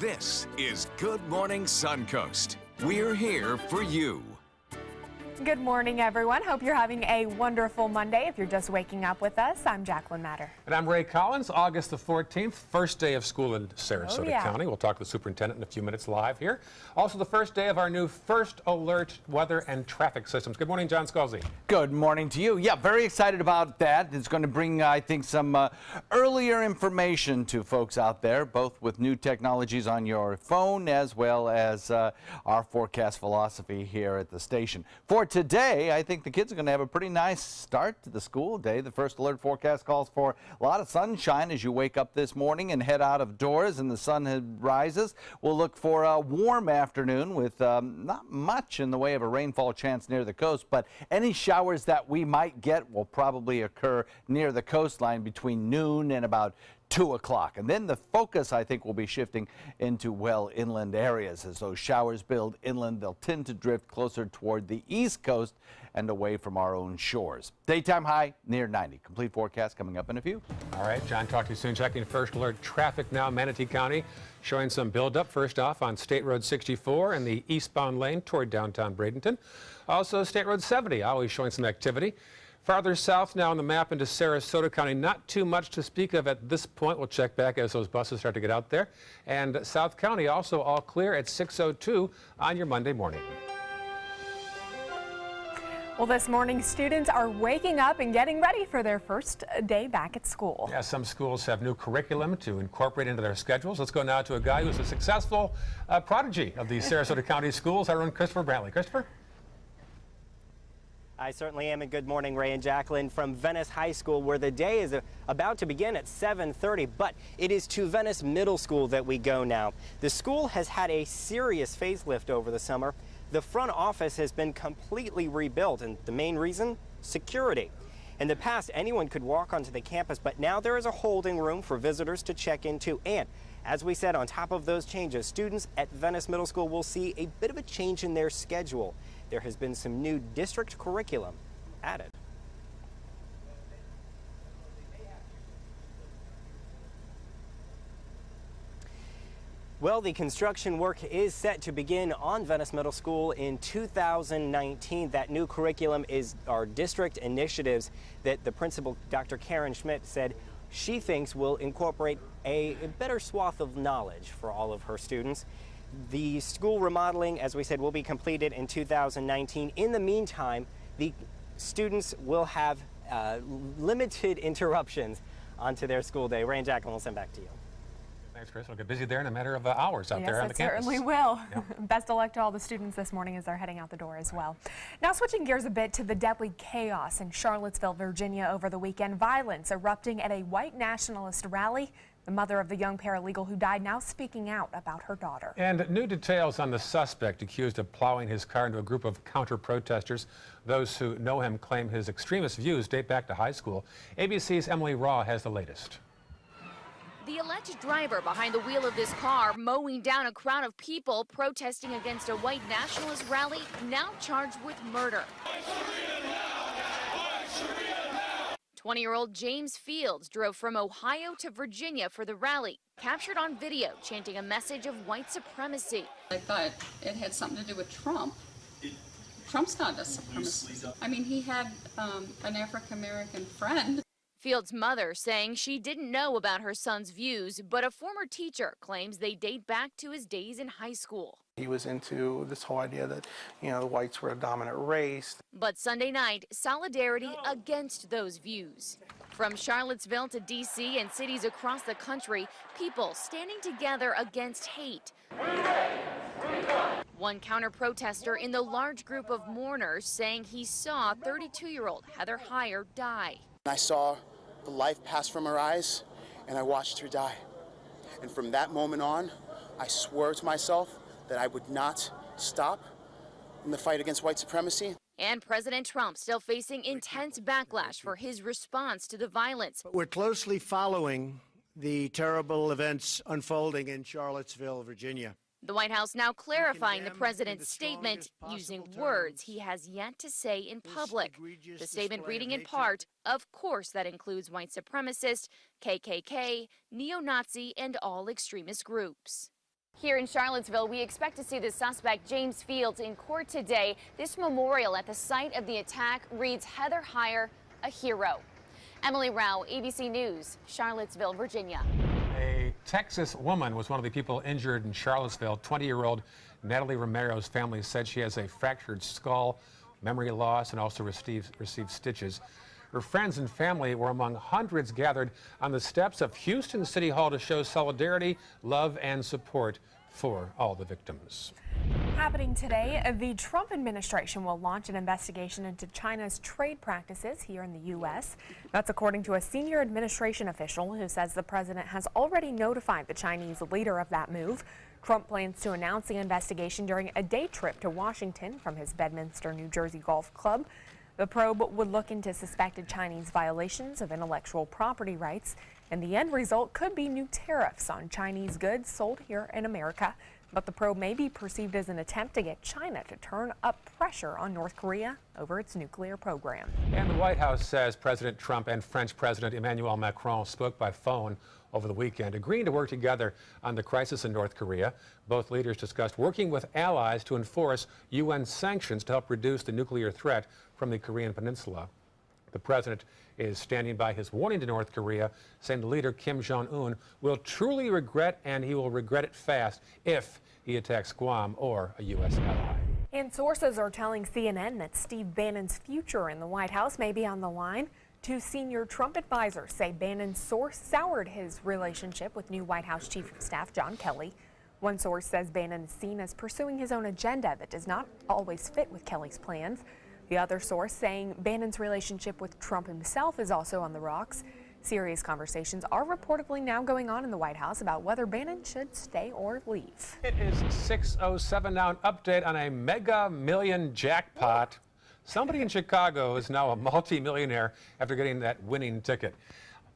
This is Good Morning Suncoast. We're here for you. Good morning, everyone. Hope you're having a wonderful Monday. If you're just waking up with us, I'm Jacqueline Matter. And I'm Ray Collins. August the 14th, first day of school in Sarasota County. We'll talk to the superintendent in a few minutes live here. Also the first day of our new First Alert weather and traffic systems. Good morning, John Scalzi. Good morning to you. Yeah, very excited about that. It's going to bring, I think, some earlier information to folks out there, both with new technologies on your phone as well as our forecast philosophy here at the station. For today, I think the kids are going to have a pretty nice start to the school day. The First Alert forecast calls for a lot of sunshine as you wake up this morning and head out of doors and the sun rises. We'll look for a warm afternoon with not much in the way of a rainfall chance near the coast, but any showers that we might get will probably occur near the coastline between noon and about 2 o'clock. And then the focus, I think, will be shifting into, well, inland areas. As those showers build inland, they'll tend to drift closer toward the east coast and away from our own shores. Daytime high near 90. Complete forecast coming up in a few. All right, John, talk to you soon. Checking First Alert traffic now. Manatee County showing some buildup. First off on State Road 64 and the eastbound lane toward downtown Bradenton. Also State Road 70 always showing some activity. Farther south now on the map into Sarasota County, not too much to speak of at this point. We'll check back as those buses start to get out there. And South County also all clear at 6:02 on your Monday morning. Well, this morning, students are waking up and getting ready for their first day back at school. Yeah, some schools have new curriculum to incorporate into their schedules. Let's go now to a guy who's a successful prodigy of the Sarasota County schools, our own Christopher Brantley. Christopher? I certainly am, and good morning, Ray and Jacqueline, from Venice High School, where the day is about to begin at 7:30, but it is to Venice Middle School that we go now. The school has had a serious facelift over the summer. The front office has been completely rebuilt, and the main reason? Security. In the past, anyone could walk onto the campus, but now there is a holding room for visitors to check into. And as we said, on top of those changes, students at Venice Middle School will see a bit of a change in their schedule. There has been some new district curriculum added. Well, the construction work is set to begin on Venice Middle School in 2019. That new curriculum is our district initiatives that the principal, Dr. Karen Schmidt, said she thinks will incorporate a better swath of knowledge for all of her students. The school remodeling, as we said, will be completed in 2019. In the meantime, the students will have limited interruptions onto their school day. Ray and Jacqueline will send back to you. Thanks, Chris. We'll get busy there in a matter of hours out there on the campus. Certainly will. Yep. Best of luck to all the students this morning as they're heading out the door as well. Now switching gears a bit to the deadly chaos in Charlottesville, Virginia over the weekend. Violence erupting at a white nationalist rally. The mother of the young paralegal who died now speaking out about her daughter. And new details on the suspect accused of plowing his car into a group of counter-protesters. Those who know him claim his extremist views date back to high school. ABC's Emily Raw has the latest. The alleged driver behind the wheel of this car mowing down a crowd of people protesting against a white nationalist rally, now charged with murder. 20-year-old James Fields drove from Ohio to Virginia for the rally, captured on video chanting a message of white supremacy. I thought it had something to do with Trump. Trump's not a supremacist. I mean, he had an African-American friend. Fields' mother saying she didn't know about her son's views, but a former teacher claims they date back to his days in high school. He was into this whole idea that, the whites were a dominant race. But Sunday night, solidarity against those views. From Charlottesville to D.C. and cities across the country, people standing together against hate. One counter-protester in the large group of mourners saying he saw 32-year-old Heather Heyer die. I saw the life pass from her eyes, and I watched her die. And from that moment on, I swore to myself that I would not stop in the fight against white supremacy. And President Trump still facing intense backlash for his response to the violence. We're closely following the terrible events unfolding in Charlottesville, Virginia. The White House now clarifying the president's statement using words he has yet to say in public. The statement reading in part, of course that includes white supremacist, KKK, neo-Nazi, and all extremist groups. Here in Charlottesville, we expect to see the suspect, James Fields, in court today. This memorial at the site of the attack reads Heather Heyer, a hero. Emily Rao, ABC News, Charlottesville, Virginia. A Texas woman was one of the people injured in Charlottesville. 20-year-old Natalie Romero's family said she has a fractured skull, memory loss, and also received stitches. Her friends and family were among hundreds gathered on the steps of Houston City Hall to show solidarity, love, and support for all the victims. Happening today, the Trump administration will launch an investigation into China's trade practices here in the U.S. That's according to a senior administration official who says the president has already notified the Chinese leader of that move. Trump plans to announce the investigation during a day trip to Washington from his Bedminster, New Jersey golf club. The probe would look into suspected Chinese violations of intellectual property rights, and the end result could be new tariffs on Chinese goods sold here in America. But the probe may be perceived as an attempt to get China to turn up pressure on North Korea over its nuclear program. And the White House says President Trump and French President Emmanuel Macron spoke by phone over the weekend, agreeing to work together on the crisis in North Korea. Both leaders discussed working with allies to enforce UN sanctions to help reduce the nuclear threat from the Korean Peninsula. The president is standing by his warning to North Korea, saying the leader, Kim Jong-un, will truly regret, and he will regret it fast, if he attacks Guam or a U.S. ally. And sources are telling CNN that Steve Bannon's future in the White House may be on the line. Two senior Trump advisors say Bannon's source soured his relationship with new White House Chief of Staff John Kelly. One source says Bannon is seen as pursuing his own agenda that does not always fit with Kelly's plans. The other source saying Bannon's relationship with Trump himself is also on the rocks. Serious conversations are reportedly now going on in the White House about whether Bannon should stay or leave. It is 6:07 now. An update on a Mega Million jackpot. Somebody in Chicago is now a multi-millionaire after getting that winning ticket.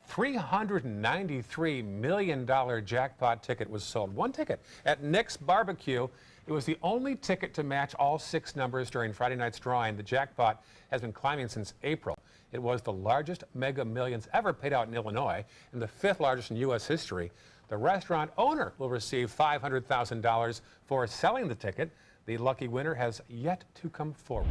$393 million jackpot ticket was sold. One ticket at Nick's Barbecue. It was the only ticket to match all 6 numbers during Friday night's drawing. The jackpot has been climbing since April. It was the largest Mega Millions ever paid out in Illinois and the 5th largest in U.S. history. The restaurant owner will receive $500,000 for selling the ticket. The lucky winner has yet to come forward.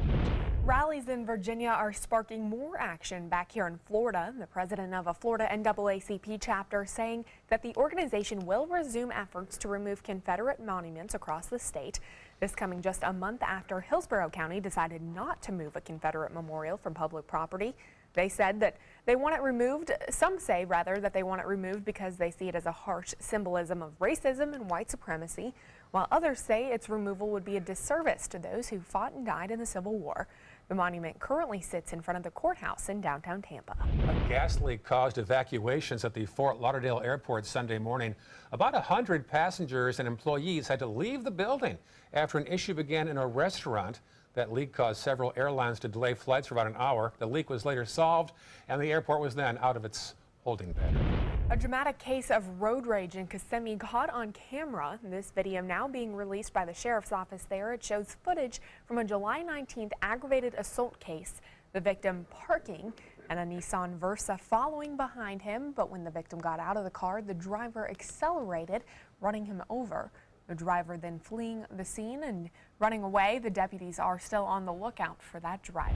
Rallies in Virginia are sparking more action back here in Florida. The president of a Florida NAACP chapter saying that the organization will resume efforts to remove Confederate monuments across the state. This coming just a month after Hillsborough County decided not to move a Confederate memorial from public property. They said that they want it removed. Some say, rather, that they want it removed because they see it as a harsh symbolism of racism and white supremacy, while others say its removal would be a disservice to those who fought and died in the Civil War. The monument currently sits in front of the courthouse in downtown Tampa. A gas leak caused evacuations at the Fort Lauderdale airport Sunday morning. About 100 passengers and employees had to leave the building after an issue began in a restaurant. That leak caused several airlines to delay flights for about an hour. The leak was later solved, and the airport was then out of its holding pattern. A dramatic case of road rage in Kissimmee caught on camera. This video now being released by the sheriff's office there. It shows footage from a July 19th aggravated assault case. The victim parking and a Nissan Versa following behind him. But when the victim got out of the car, the driver accelerated, running him over. The driver then fleeing the scene and running away. The deputies are still on the lookout for that driver.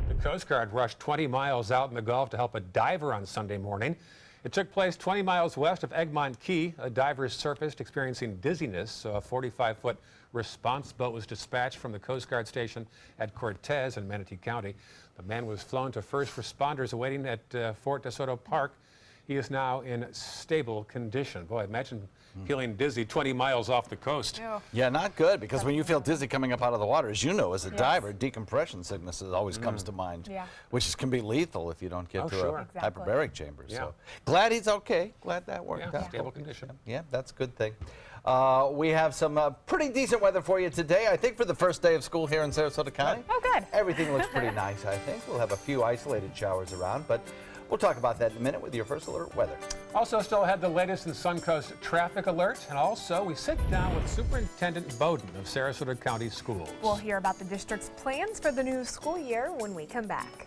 The Coast Guard rushed 20 miles out in the Gulf to help a diver on Sunday morning. It took place 20 miles west of Egmont Key. A diver surfaced experiencing dizziness, so a 45-foot response boat was dispatched from the Coast Guard station at Cortez in Manatee County. The man was flown to first responders awaiting at Fort DeSoto Park. He is now in stable condition. Boy, imagine feeling dizzy 20 miles off the coast. Yeah, not good, because when you feel dizzy coming up out of the water, as you know, as a diver, decompression sickness always comes to mind, which can be lethal if you don't get to a hyperbaric chamber. So glad he's okay. Glad that worked out. Stable condition. Yeah, that's a good thing. We have some pretty decent weather for you today, I think, for the first day of school here in Sarasota County. Oh, good. Everything looks pretty nice, I think. We'll have a few isolated showers around, but we'll talk about that in a minute with your First Alert weather. Also, still ahead, the latest in Suncoast traffic alert. And also, we sit down with Superintendent Bowden of Sarasota County Schools. We'll hear about the district's plans for the new school year when we come back.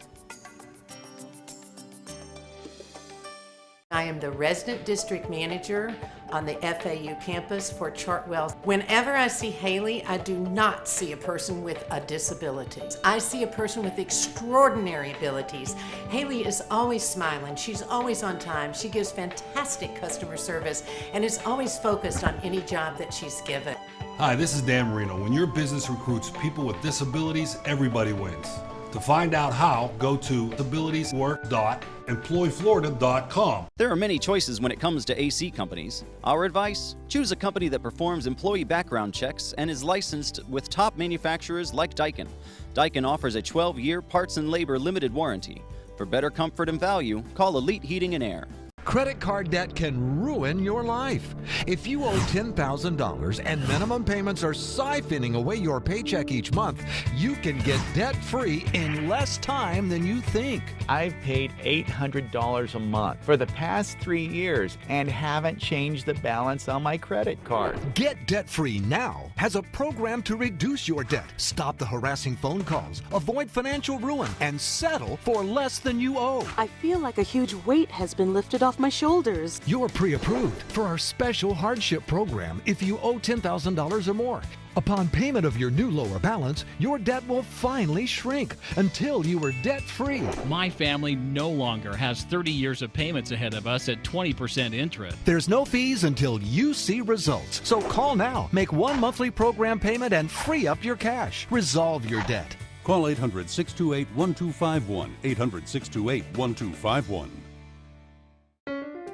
I am the resident district manager on the FAU campus for Chartwell. Whenever I see Haley, I do not see a person with a disability. I see a person with extraordinary abilities. Haley is always smiling. She's always on time. She gives fantastic customer service and is always focused on any job that she's given. Hi, this is Dan Marino. When your business recruits people with disabilities, everybody wins. To find out how, go to disabilitieswork.employflorida.com. There are many choices when it comes to AC companies. Our advice? Choose a company that performs employee background checks and is licensed with top manufacturers like Daikin. Daikin offers a 12-year parts and labor limited warranty. For better comfort and value, call Elite Heating and Air. Credit card debt can ruin your life. If you owe $10,000 and minimum payments are siphoning away your paycheck each month, you can get debt-free in less time than you think. I've paid $800 a month for the past 3 years and haven't changed the balance on my credit card. Get debt-free now has a program to reduce your debt, stop the harassing phone calls, avoid financial ruin, and settle for less than you owe. I feel like a huge weight has been lifted off my shoulders. You're pre-approved for our special hardship program if you owe $10,000 or more. Upon payment of your new lower balance, your debt will finally shrink until you are debt-free. My family no longer has 30 years of payments ahead of us at 20% interest. There's no fees until you see results. So call now, make one monthly program payment, and free up your cash. Resolve your debt. Call 800-628-1251. 800-628-1251.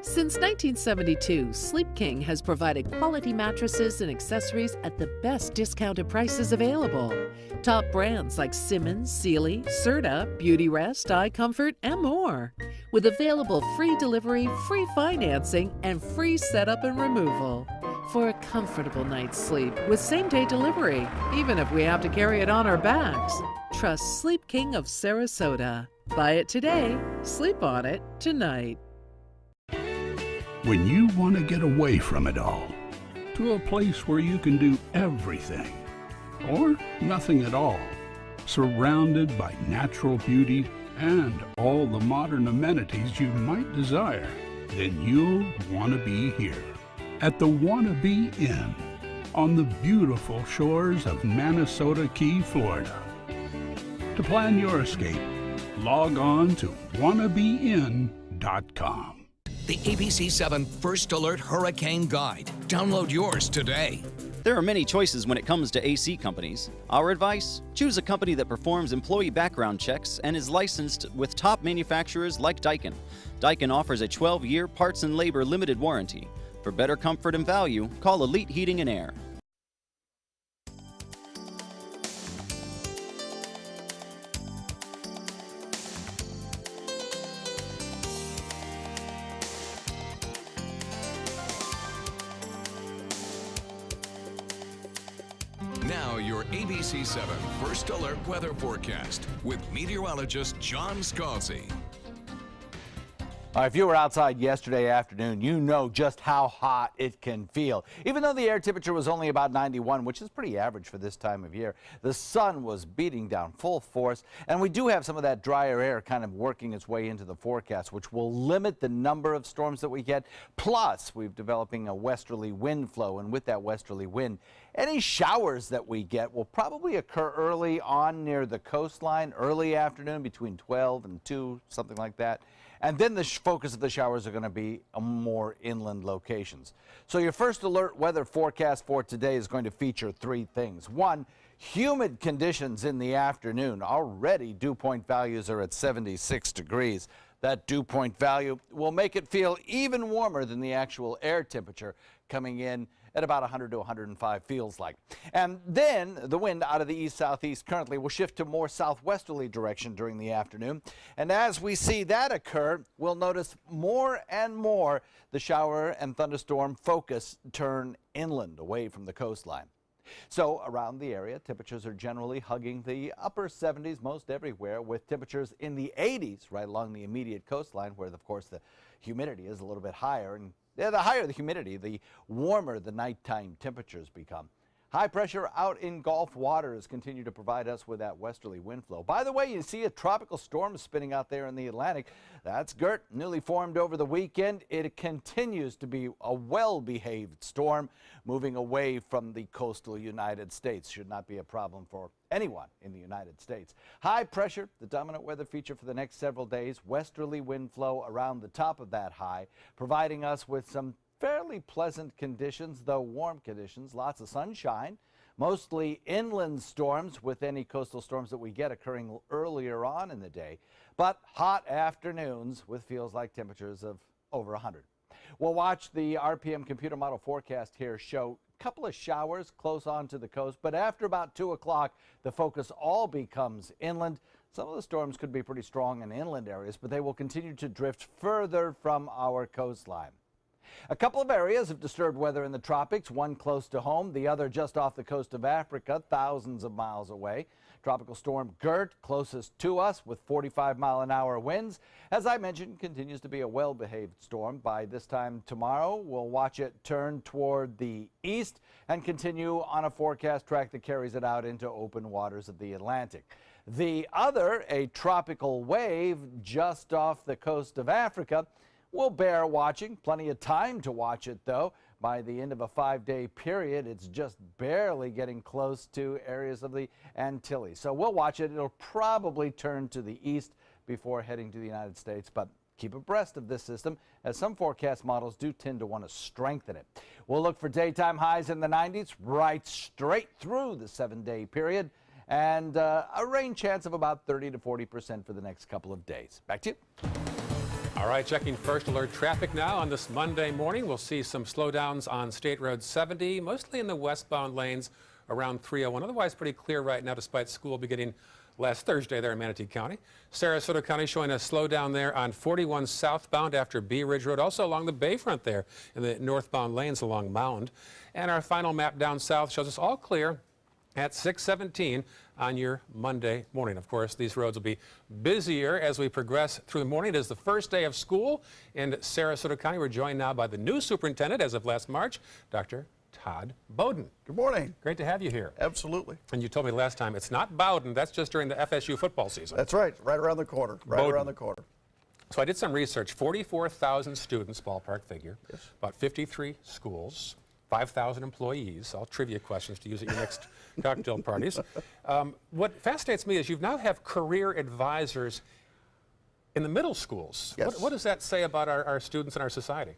Since 1972, Sleep King has provided quality mattresses and accessories at the best discounted prices available. Top brands like Simmons, Sealy, Serta, Beautyrest, iComfort, and more. With available free delivery, free financing, and free setup and removal. For a comfortable night's sleep with same-day delivery, even if we have to carry it on our backs. Trust Sleep King of Sarasota. Buy it today, sleep on it tonight. When you want to get away from it all, to a place where you can do everything, or nothing at all, surrounded by natural beauty and all the modern amenities you might desire, then you'll want to be here at the Wannabe Inn on the beautiful shores of Manasota Key, Florida. To plan your escape, log on to wannabeinn.com. The ABC7 First Alert Hurricane Guide. Download yours today. There are many choices when it comes to AC companies. Our advice? Choose a company that performs employee background checks and is licensed with top manufacturers like Daikin. Daikin offers a 12-year parts and labor limited warranty. For better comfort and value, call Elite Heating and Air. Now your ABC7 First Alert weather forecast with meteorologist John Scalzi. If you were outside yesterday afternoon, you know just how hot it can feel. Even though the air temperature was only about 91, which is pretty average for this time of year, the sun was beating down full force, and we do have some of that drier air kind of working its way into the forecast, which will limit the number of storms that we get. Plus, we're developing a westerly wind flow, and with that westerly wind, any showers that we get will probably occur early on near the coastline, early afternoon between 12 and 2, something like that. And then the focus of the showers are going to be more inland locations. So your First Alert weather forecast for today is going to feature 3 things. 1, humid conditions in the afternoon. Already dew point values are at 76 degrees. That dew point value will make it feel even warmer than the actual air temperature, coming in at about 100 to 105 feels like. And then the wind out of the east-southeast currently will shift to more southwesterly direction during the afternoon. And as we see that occur, we'll notice more and more the shower and thunderstorm focus turn inland away from the coastline. So around the area, temperatures are generally hugging the upper 70s most everywhere, with temperatures in the 80s right along the immediate coastline, where of course the humidity is a little bit higher. And the higher the humidity, the warmer the nighttime temperatures become. High pressure out in Gulf waters continue to provide us with that westerly wind flow. By the way, you see a tropical storm spinning out there in the Atlantic. That's Gert, newly formed over the weekend. It continues to be a well-behaved storm moving away from the coastal United States. Should not be a problem for anyone in the United States. High pressure, the dominant weather feature for the next several days. Westerly wind flow around the top of that high, providing us with some fairly pleasant conditions, though warm conditions. Lots of sunshine, mostly inland storms, with any coastal storms that we get occurring earlier on in the day, but hot afternoons with feels like temperatures of over 100. We'll watch the RPM computer model forecast here show a couple of showers close onto the coast, but after about 2 o'clock, the focus all becomes inland. Some of the storms could be pretty strong in inland areas, but they will continue to drift further from our coastline. A couple of areas of disturbed weather in the tropics, one close to home, the other just off the coast of Africa, thousands of miles away. Tropical storm Gert, closest to us with 45-mile-an-hour winds. As I mentioned, continues to be a well-behaved storm. By this time tomorrow, we'll watch it turn toward the east and continue on a forecast track that carries it out into open waters of the Atlantic. The other, a tropical wave just off the coast of Africa, will bear watching. Plenty of time to watch it, though. By the end of a 5-day period, it's just barely getting close to areas of the Antilles. So we'll watch it. It'll probably turn to the east before heading to the United States, but keep abreast of this system, as some forecast models do tend to want to strengthen it. We'll look for daytime highs in the 90s right straight through the 7-day period, and a rain chance of about 30 to 40% for the next couple of days. Back to you. All right, checking first alert traffic now on this Monday morning. We'll see some slowdowns on State Road 70, mostly in the westbound lanes around 301. Otherwise pretty clear right now despite school beginning last Thursday there in Manatee County. Sarasota County showing a slowdown there on 41 southbound after Bee Ridge Road, also along the bayfront there in the northbound lanes along Mound. And our final map down south shows us all clear at 6:17 on your Monday morning. Of course, these roads will be busier as we progress through the morning. It is the first day of school in Sarasota County. We're joined now by the new superintendent as of last March, Dr. Todd Bowden. Good morning. Great to have you here. Absolutely. And you told me last time it's not Bowden, that's just during the FSU football season. That's right, right around the corner, around the corner. So I did some research, 44,000 students, ballpark figure, yes. About 53 schools, 5,000 employees, all trivia questions to use at your next cocktail parties. What fascinates me is you now have career advisors in the middle schools. Yes. What does that say about our students and our society?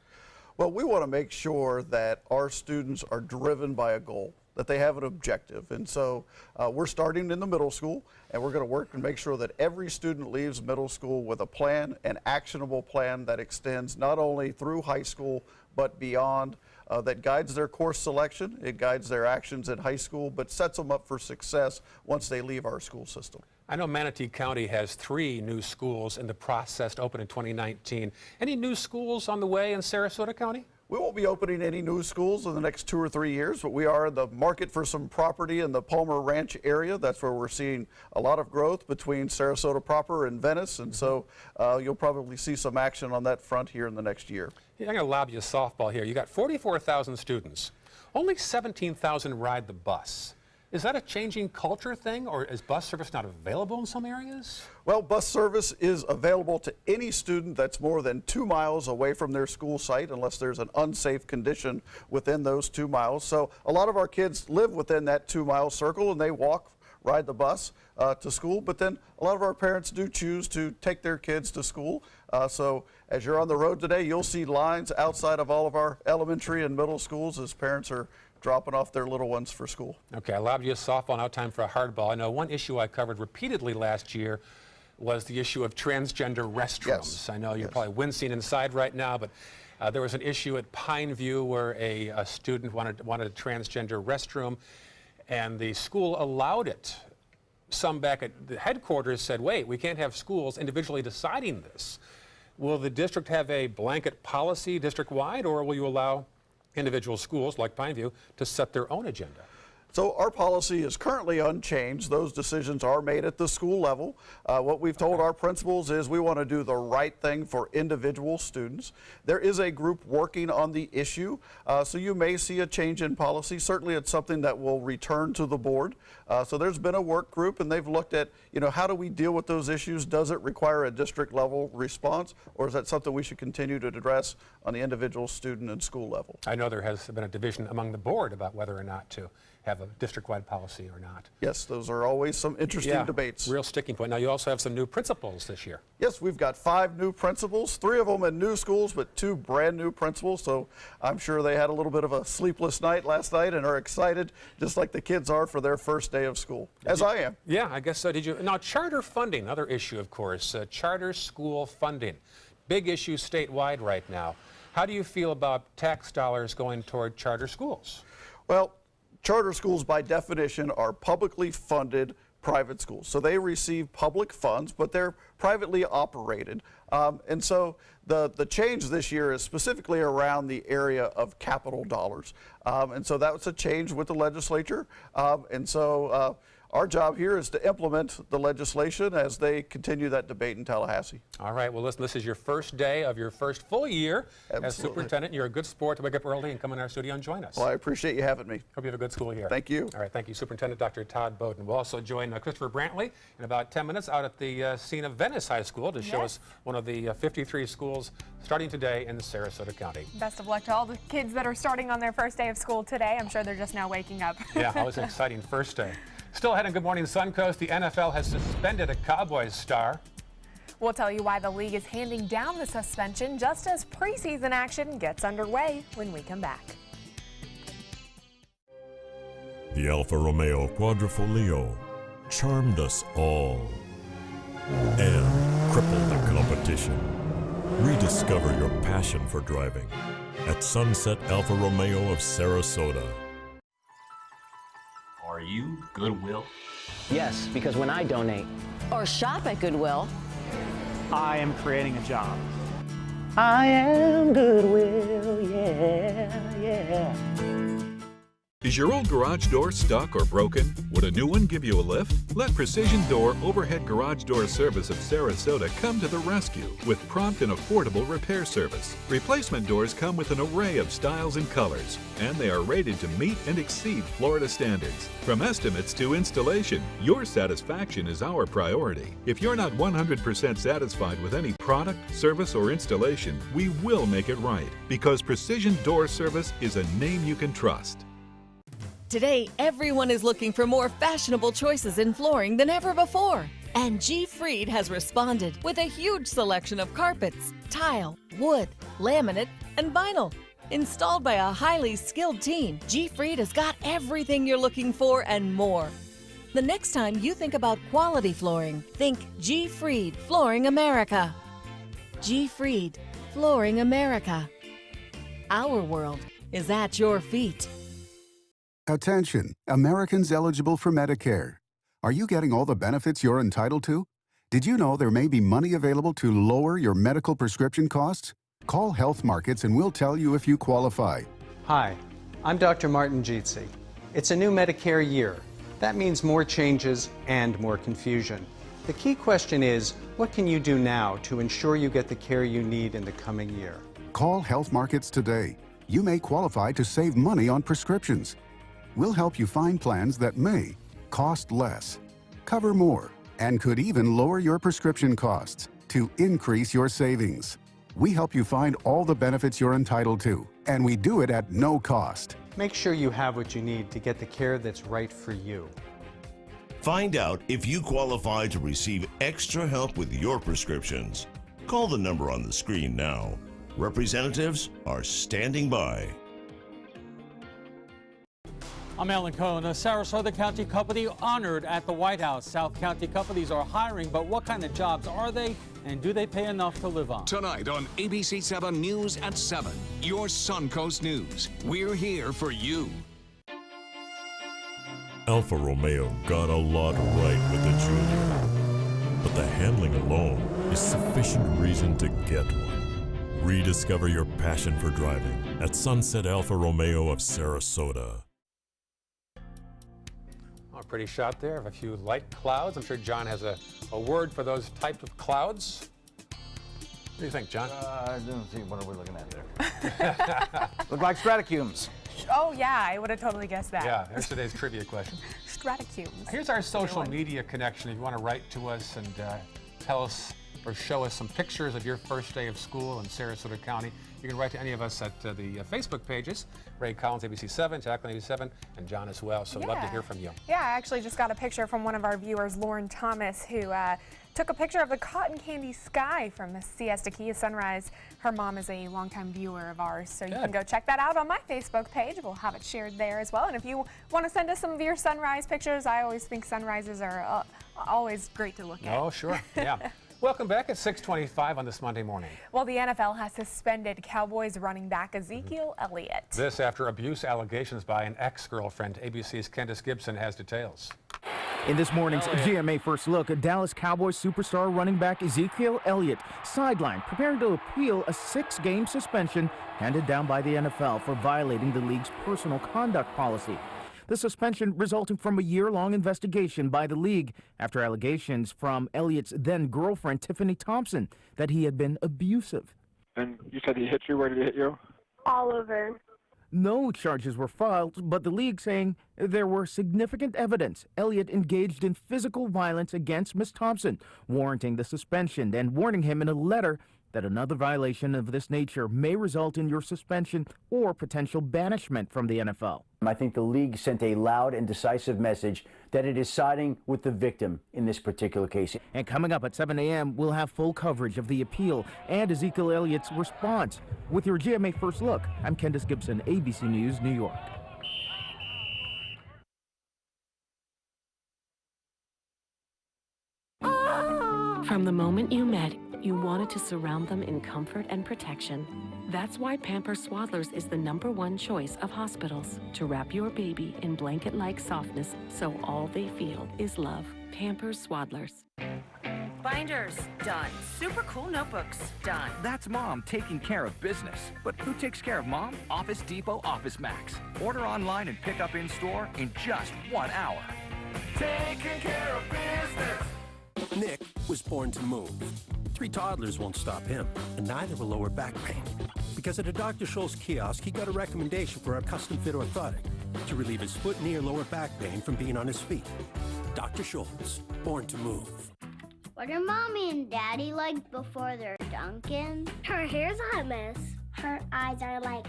Well, we want to make sure that our students are driven by a goal, that they have an objective. And so we're starting in the middle school, and we're going to work and make sure that every student leaves middle school with a plan, an actionable plan that extends not only through high school, but beyond, that guides their course selection, it guides their actions in high school, but sets them up for success once they leave our school system. I know Manatee County has 3 new schools in the process to open in 2019. Any new schools on the way in Sarasota County? We won't be opening any new schools in the next 2 or 3 years, but we are in the market for some property in the Palmer Ranch area. That's where we're seeing a lot of growth between Sarasota proper and Venice, and so you'll probably see some action on that front here in the next year. Yeah, I'm going to lob you a softball here. You got 44,000 students. Only 17,000 ride the bus. Is that a changing culture thing, or is bus service not available in some areas? Well, bus service is available to any student that's more than 2 miles away from their school site, unless there's an unsafe condition within those 2 miles. So a lot of our kids live within that 2-mile circle, and they walk, ride the bus to school. But then a lot of our parents do choose to take their kids to school. So as you're on the road today, you'll see lines outside of all of our elementary and middle schools as parents are dropping off their little ones for school. Okay, I lobbed you a softball, now time for a hardball. I know one issue I covered repeatedly last year was the issue of transgender restrooms. Yes. I know you're probably wincing inside right now, but there was an issue at Pineview where a student wanted a transgender restroom, and the school allowed it. Some back at the headquarters said, wait, we can't have schools individually deciding this. Will the district have a blanket policy district-wide, or will you allow individual schools like Pineview to set their own agenda? So our policy is currently unchanged. Those decisions are made at the school level. What we've told our principals is we want to do the right thing for individual students. There is a group working on the issue, so you may see a change in policy. Certainly it's something that will return to the board. So there's been a work group, and they've looked at, how do we deal with those issues? Does it require a district level response, or is that something we should continue to address on the individual student and school level? I know there has been a division among the board about whether or not to have a district-wide policy or not. Yes, those are always some interesting debates. Real sticking point. Now, you also have some new principals this year. Yes, we've got 5 new principals, 3 of them in new schools, but 2 brand new principals. So I'm sure they had a little bit of a sleepless night last night and are excited, just like the kids are, for their first day of school, as I am. Yeah, I guess so. Did you? Now, charter funding, another issue, of course. Charter school funding. Big issue statewide right now. How do you feel about tax dollars going toward charter schools? Well, charter schools, by definition, are publicly funded private schools. So they receive public funds, but they're privately operated. And so the change this year is specifically around the area of capital dollars. And so that was a change with the legislature. Our job here is to implement the legislation as they continue that debate in Tallahassee. All right. Well, listen, this is your first day of your first full year as superintendent. You're a good sport to wake up early and come in our studio and join us. Well, I appreciate you having me. Hope you have a good school year. Thank you. All right. Thank you, Superintendent Dr. Todd Bowden. We'll also join Christopher Brantley in about 10 minutes out at the scene of Venice High School to show us one of the 53 schools starting today in Sarasota County. Best of luck to all the kids that are starting on their first day of school today. I'm sure they're just now waking up. Yeah, that was an exciting first day. Still ahead on Good Morning Suncoast, the NFL has suspended a Cowboys star. We'll tell you why the league is handing down the suspension just as preseason action gets underway when we come back. The Alfa Romeo Quadrifoglio charmed us all and crippled the competition. Rediscover your passion for driving at Sunset Alfa Romeo of Sarasota. Are you Goodwill? Yes, because when I donate or shop at Goodwill, I am creating a job. I am Goodwill, yeah. Is your old garage door stuck or broken? Would a new one give you a lift? Let Precision Door Overhead Garage Door Service of Sarasota come to the rescue with prompt and affordable repair service. Replacement doors come with an array of styles and colors, and they are rated to meet and exceed Florida standards. From estimates to installation, your satisfaction is our priority. If you're not 100% satisfied with any product, service, or installation, we will make it right, because Precision Door Service is a name you can trust. Today, everyone is looking for more fashionable choices in flooring than ever before. And G. Fried has responded with a huge selection of carpets, tile, wood, laminate, and vinyl. Installed by a highly skilled team, G. Fried has got everything you're looking for and more. The next time you think about quality flooring, think G. Fried Flooring America. G. Fried Flooring America. Our world is at your feet. Attention, Americans eligible for Medicare. Are you getting all the benefits you're entitled to? Did you know there may be money available to lower your medical prescription costs? Call Health Markets and we'll tell you if you qualify. Hi, I'm Dr. Martin Jeetsi. It's a new Medicare year. That means more changes and more confusion. The key question is, what can you do now to ensure you get the care you need in the coming year? Call Health Markets today. You may qualify to save money on prescriptions. We'll help you find plans that may cost less, cover more, and could even lower your prescription costs to increase your savings. We help you find all the benefits you're entitled to, and we do it at no cost. Make sure you have what you need to get the care that's right for you. Find out if you qualify to receive extra help with your prescriptions. Call the number on the screen now. Representatives are standing by. I'm Alan Cohn. A Sarasota County company honored at the White House. South County companies are hiring, but what kind of jobs are they, and do they pay enough to live on? Tonight on ABC 7 News at 7, your Suncoast News. We're here for you. Alfa Romeo got a lot right with the Junior, but the handling alone is sufficient reason to get one. Rediscover your passion for driving at Sunset Alfa Romeo of Sarasota. Oh, pretty shot there of a few light clouds. I'm sure John has a word for those types of clouds. What do you think, John? I don't see. What are we looking at there? Look like stratocumulus. Oh, yeah, I would have totally guessed that. Yeah, here's today's trivia question. Stratocumulus. Here's our social media connection. If you want to write to us and tell us or show us some pictures of your first day of school in Sarasota County, you can write to any of us at the Facebook pages. Ray Collins, ABC7, Jacqueline, ABC7, and John as well. So love to hear from you. Yeah, I actually just got a picture from one of our viewers, Lauren Thomas, who took a picture of the cotton candy sky from the Siesta Key sunrise. Her mom is a longtime viewer of ours, so you can go check that out on my Facebook page. We'll have it shared there as well. And if you want to send us some of your sunrise pictures, I always think sunrises are always great to look at. Oh, sure. Yeah. Welcome back at 6:25 on this Monday morning. Well, the NFL has suspended Cowboys running back Ezekiel Elliott. This after abuse allegations by an ex-girlfriend. ABC's Candace Gibson has details. In this morning's GMA First Look, Dallas Cowboys superstar running back Ezekiel Elliott sidelined, preparing to appeal a 6-game suspension handed down by the NFL for violating the league's personal conduct policy. The suspension resulting from a year-long investigation by the league after allegations from Elliott's then-girlfriend, Tiffany Thompson, that he had been abusive. And you said he hit you? Where did he hit you? All over. No charges were filed, but the league saying there were significant evidence Elliott engaged in physical violence against Ms. Thompson, warranting the suspension and warning him in a letter that another violation of this nature may result in your suspension or potential banishment from the NFL. I think the league sent a loud and decisive message that it is siding with the victim in this particular case. And coming up at 7 a.m., we'll have full coverage of the appeal and Ezekiel Elliott's response. With your GMA First Look, I'm Candace Gibson, ABC News, New York. From the moment you met, you wanted to surround them in comfort and protection. That's why Pampers Swaddlers is the #1 choice of hospitals, to wrap your baby in blanket-like softness so all they feel is love. Pampers Swaddlers. Binders, done. Super cool notebooks, done. That's Mom taking care of business. But who takes care of Mom? Office Depot Office Max. Order online and pick up in store in just 1 hour. Taking care of business. Nick was born to move. 3 toddlers won't stop him, and neither will lower back pain. Because at a Dr. Scholl's kiosk, he got a recommendation for our custom-fit orthotic to relieve his foot, knee, or lower back pain from being on his feet. Dr. Scholl's, born to move. What are Mommy and Daddy like before they're Dunkin'? Her hair's a hot mess. Her eyes are like,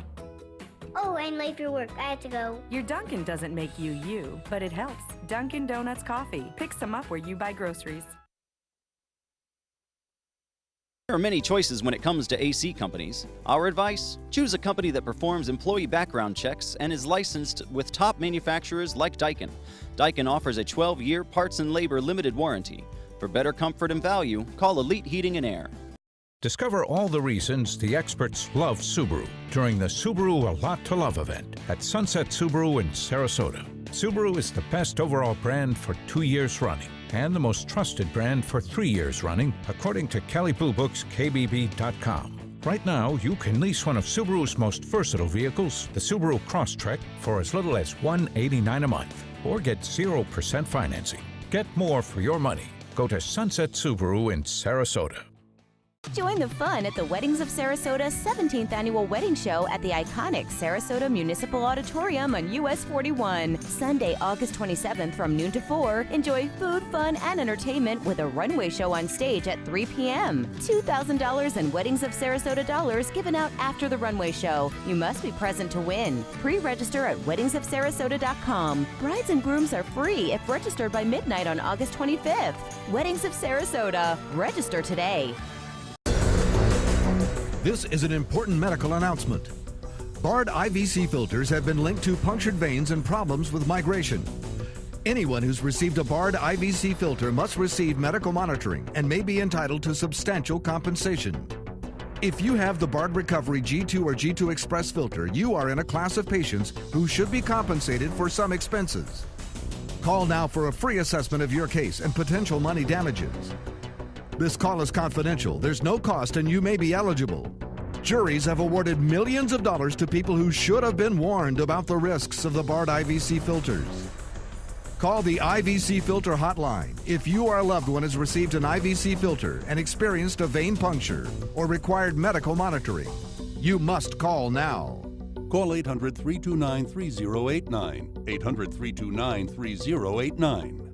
oh, I'm late for work. I have to go. Your Dunkin' doesn't make you you, but it helps. Dunkin' Donuts Coffee. Pick some up where you buy groceries. There are many choices when it comes to AC companies. Our advice? Choose a company that performs employee background checks and is licensed with top manufacturers like Daikin. Daikin offers a 12-year parts and labor limited warranty. For better comfort and value, call Elite Heating and Air. Discover all the reasons the experts love Subaru during the Subaru A Lot to Love event at Sunset Subaru in Sarasota. Subaru is the best overall brand for 2 years running and the most trusted brand for 3 years running, according to Kelley Blue Book's KBB.com. Right now, you can lease one of Subaru's most versatile vehicles, the Subaru Crosstrek, for as little as $189 a month, or get 0% financing. Get more for your money. Go to Sunset Subaru in Sarasota. Join the fun at the Weddings of Sarasota 17th Annual Wedding Show at the iconic Sarasota Municipal Auditorium on US 41. Sunday, August 27th from noon to 4. Enjoy food, fun, and entertainment with a runway show on stage at 3 p.m. $2,000 in Weddings of Sarasota dollars given out after the runway show. You must be present to win. Pre-register at weddingsofsarasota.com. Brides and grooms are free if registered by midnight on August 25th. Weddings of Sarasota. Register today. This is an important medical announcement. Bard IVC filters have been linked to punctured veins and problems with migration. Anyone who's received a Bard IVC filter must receive medical monitoring and may be entitled to substantial compensation. If you have the Bard Recovery G2 or G2 Express filter, you are in a class of patients who should be compensated for some expenses. Call now for a free assessment of your case and potential money damages. This call is confidential. There's no cost and you may be eligible. Juries have awarded millions of dollars to people who should have been warned about the risks of the Bard IVC filters. Call the IVC Filter Hotline if your loved one has received an IVC filter and experienced a vein puncture or required medical monitoring. You must call now. Call 800-329-3089. 800-329-3089.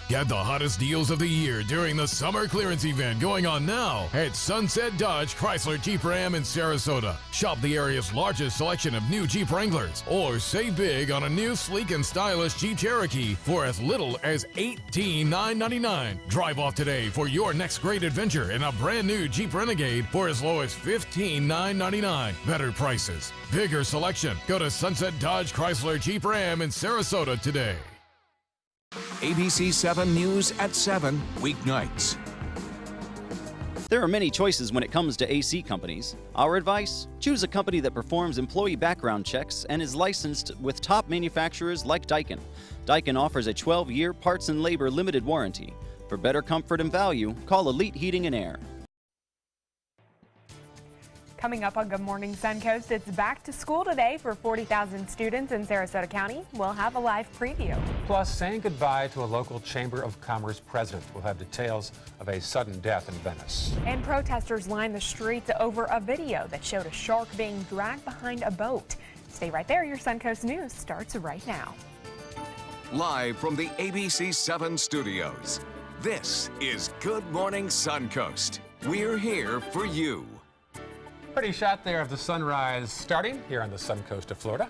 Get the hottest deals of the year during the summer clearance event going on now at Sunset Dodge Chrysler Jeep Ram in Sarasota. Shop the area's largest selection of new Jeep Wranglers or save big on a new sleek and stylish Jeep Cherokee for as little as $18,999. Drive off today for your next great adventure in a brand new Jeep Renegade for as low as $15,999. Better prices, bigger selection. Go to Sunset Dodge Chrysler Jeep Ram in Sarasota today. ABC 7 News at 7, weeknights. There are many choices when it comes to AC companies. Our advice? Choose a company that performs employee background checks and is licensed with top manufacturers like Daikin. Daikin offers a 12-year parts and labor limited warranty. For better comfort and value, call Elite Heating and Air. Coming up on Good Morning Suncoast, it's back to school today for 40,000 students in Sarasota County. We'll have a live preview. Plus, saying goodbye to a local Chamber of Commerce president. We'll have details of a sudden death in Venice. And protesters lined the streets over a video that showed a shark being dragged behind a boat. Stay right there. Your Suncoast News starts right now. Live from the ABC 7 studios, this is Good Morning Suncoast. We're here for you. Pretty shot there of the sunrise starting here on the Suncoast of Florida.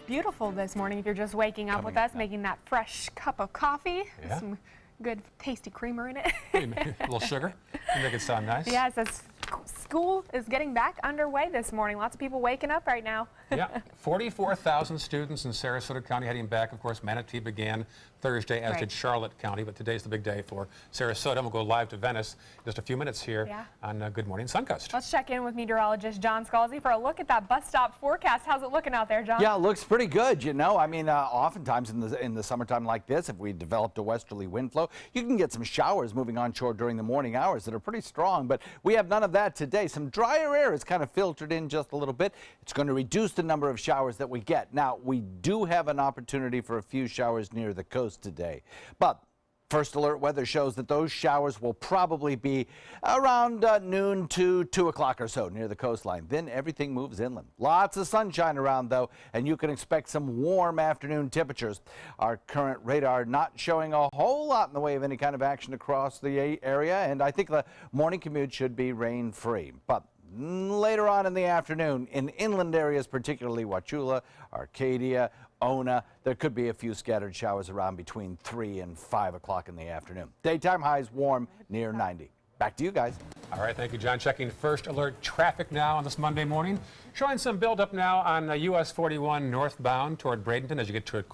Beautiful this morning if you're just waking up with us, making that fresh cup of coffee. Yeah. Some good tasty creamer in it. A little sugar to make it sound nice. Yeah, it says school is getting back underway this morning. Lots of people waking up right now. Yeah, 44,000 students in Sarasota County heading back. Of course, Manatee began Thursday, as did Charlotte County, but today's the big day for Sarasota. We'll go live to Venice in just a few minutes here on Good Morning Suncoast. Let's check in with meteorologist John Scalzi for a look at that bus stop forecast. How's it looking out there, John? Yeah, it looks pretty good, you know. I mean, oftentimes in the summertime like this, if we developed a westerly wind flow, you can get some showers moving onshore during the morning hours that are pretty strong, but we have none of that today. Some drier air is kind of filtered in just a little bit. It's going to reduce the number of showers that we get. Now, we do have an opportunity for a few showers near the coast today, but First Alert weather shows that those showers will probably be around noon to 2 o'clock or so near the coastline. Then everything moves inland. Lots of sunshine around, though, and you can expect some warm afternoon temperatures. Our current radar not showing a whole lot in the way of any kind of action across the area, and I think the morning commute should be rain-free. But later on in the afternoon, in inland areas, particularly Wauchula, Arcadia, Ona, there could be a few scattered showers around between 3 and 5 o'clock in the afternoon. Daytime highs warm near 90. Back to you guys. All right, thank you, John. Checking First Alert traffic now on this Monday morning. Showing some buildup now on US 41 northbound toward Bradenton as you get toward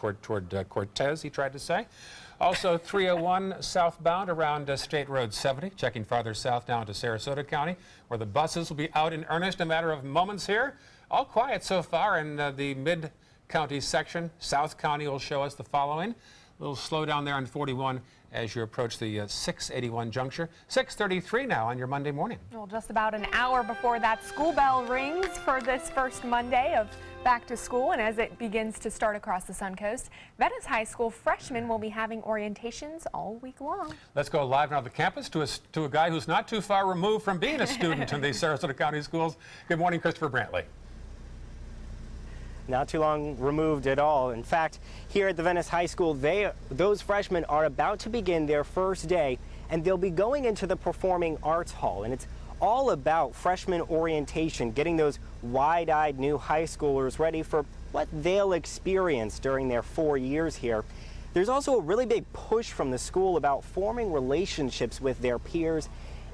Cortez, he tried to say. Also 301 southbound around State Road 70. Checking farther south down to Sarasota County, where the buses will be out in earnest in a matter of moments here. All quiet so far in the mid-county section. South County will show us the following. A little slowdown there on 41 as you approach the 681 juncture. 6:33 now on your Monday morning. Well, just about an hour before that school bell rings for this first Monday of back to school, and as it begins to start across the Suncoast, Venice High School freshmen will be having orientations all week long. Let's go live now to the campus to a guy who's not too far removed from being a student in these Sarasota County schools. Good morning, Christopher Brantley. Not too long removed at all. In fact, here at the Venice High School, those freshmen are about to begin their first day, and they'll be going into the Performing Arts Hall. And it's all about freshman orientation, getting those wide-eyed new high schoolers ready for what they'll experience during their 4 years here. There's also a really big push from the school about forming relationships with their peers